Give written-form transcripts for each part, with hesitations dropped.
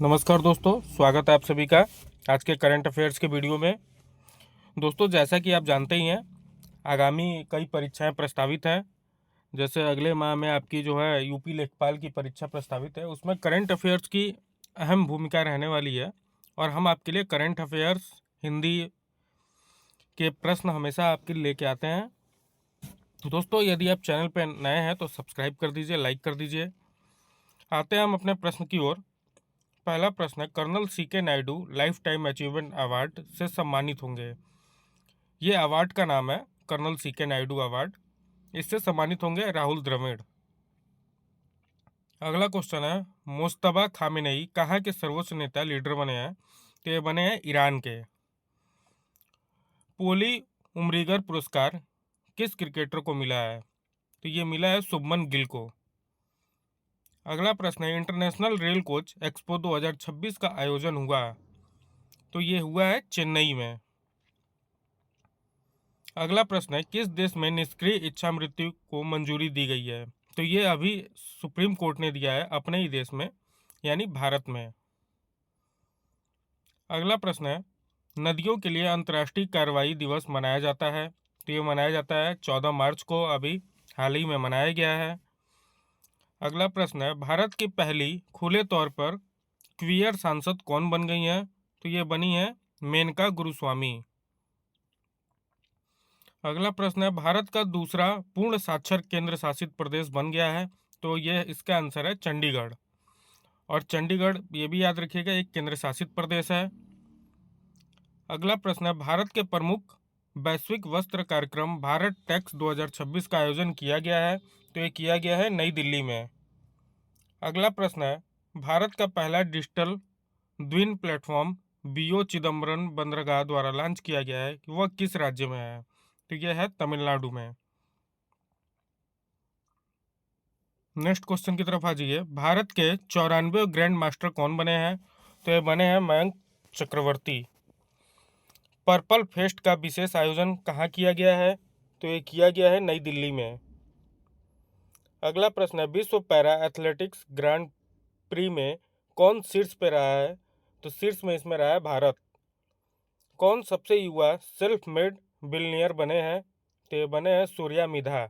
नमस्कार दोस्तों, स्वागत है आप सभी का आज के करंट अफेयर्स के वीडियो में। दोस्तों, जैसा कि आप जानते ही हैं, आगामी कई परीक्षाएं प्रस्तावित हैं। जैसे अगले माह में आपकी जो है यूपी लेखपाल की परीक्षा प्रस्तावित है, उसमें करंट अफेयर्स की अहम भूमिका रहने वाली है। और हम आपके लिए करंट अफेयर्स हिंदी के प्रश्न हमेशा आपके लिए लेके आते हैं। दोस्तों, यदि आप चैनल पर नए हैं तो सब्सक्राइब कर दीजिए, लाइक कर दीजिए। आते हैं हम अपने प्रश्न की ओर। पहला प्रश्न है, colonel CK Naidu lifetime achievement award से सम्मानित होंगे। ये अवार्ड का नाम है कर्नल सीके नायडू अवार्ड। इससे सम्मानित होंगे राहुल द्रविड़। अगला क्वेश्चन है, मुश्तबा खामेनेई कहाँ के सर्वोच्च नेता लीडर बने हैं? तो ये बने हैं ईरान के। पोली उमरीगर पुरस्कार किस क्रिकेटर को मिला है? तो ये मिला है शुभमन गिल को। अगला प्रश्न है, इंटरनेशनल रेल कोच एक्सपो 2026 का आयोजन हुआ, तो ये हुआ है चेन्नई में। अगला प्रश्न है, किस देश में निष्क्रिय इच्छा मृत्यु को मंजूरी दी गई है? तो ये अभी सुप्रीम कोर्ट ने दिया है अपने ही देश में, यानी भारत में। अगला प्रश्न है, नदियों के लिए अंतर्राष्ट्रीय कार्रवाई दिवस मनाया जाता है, तो ये मनाया जाता है 14 मार्च को, अभी हाल ही में मनाया गया है। अगला प्रश्न है, भारत की पहली खुले तौर पर क्वीयर सांसद कौन बन गई हैं? तो ये बनी है मेनका गुरुस्वामी। अगला प्रश्न है, भारत का दूसरा पूर्ण साक्षर केंद्र शासित प्रदेश बन गया है, तो ये इसका आंसर है चंडीगढ़। और चंडीगढ़ ये भी याद रखिएगा एक केंद्र शासित प्रदेश है। अगला प्रश्न है, भारत के प्रमुख वैश्विक वस्त्र कार्यक्रम भारत टेक्स 2026 का आयोजन किया गया है, तो ये किया गया है नई दिल्ली में। अगला प्रश्न है, भारत का पहला डिजिटल द्विन प्लेटफॉर्म बीओ चिदम्बरम बंदरगाह द्वारा लॉन्च किया गया है, वह किस राज्य में है? तो यह है तमिलनाडु में। नेक्स्ट क्वेश्चन की तरफ आ जाइए, भारत के 94 ग्रैंड मास्टर कौन बने हैं? तो ये बने हैं मयंक चक्रवर्ती। पर्पल फेस्ट का विशेष आयोजन कहाँ किया गया है? तो ये किया गया है नई दिल्ली में। अगला प्रश्न है, विश्व पैरा एथलेटिक्स ग्रांड प्री में कौन शीर्ष पे रहा है? तो शीर्ष में इसमें रहा है भारत। कौन सबसे युवा सेल्फ मेड बिलियनियर बने हैं? तो ये बने हैं Surya Midha.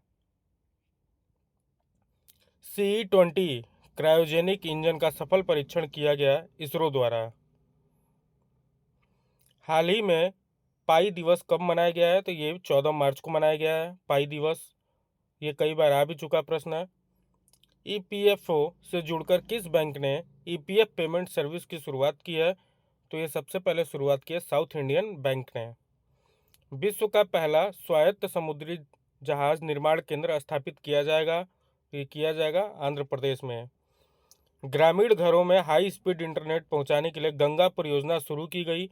CE-20 cryogenic engine का सफल परीक्षण किया गया इसरो द्वारा। हाल ही में पाई दिवस कब मनाया गया है? तो ये 14 मार्च को मनाया गया है पाई दिवस। ये कई बार आ भी चुका प्रश्न है। EPFO से जुड़कर किस बैंक ने EPF पेमेंट सर्विस की शुरुआत की है? तो ये सबसे पहले शुरुआत की है साउथ इंडियन बैंक ने। विश्व का पहला स्वायत्त समुद्री जहाज निर्माण केंद्र स्थापित किया जाएगा, ये किया जाएगा आंध्र प्रदेश में। ग्रामीण घरों में हाई स्पीड इंटरनेट पहुंचाने के लिए गंगा परियोजना शुरू की गई,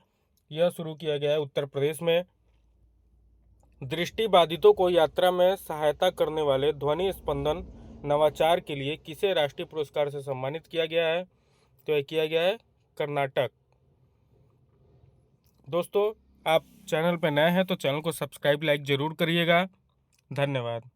यह शुरू किया गया है उत्तर प्रदेश में। दृष्टिबाधितों को यात्रा में सहायता करने वाले ध्वनि स्पंदन नवाचार के लिए किसे राष्ट्रीय पुरस्कार से सम्मानित किया गया है? तो यह किया गया है कर्नाटक। दोस्तों, आप चैनल पर नए हैं तो चैनल को सब्सक्राइब लाइक जरूर करिएगा। धन्यवाद।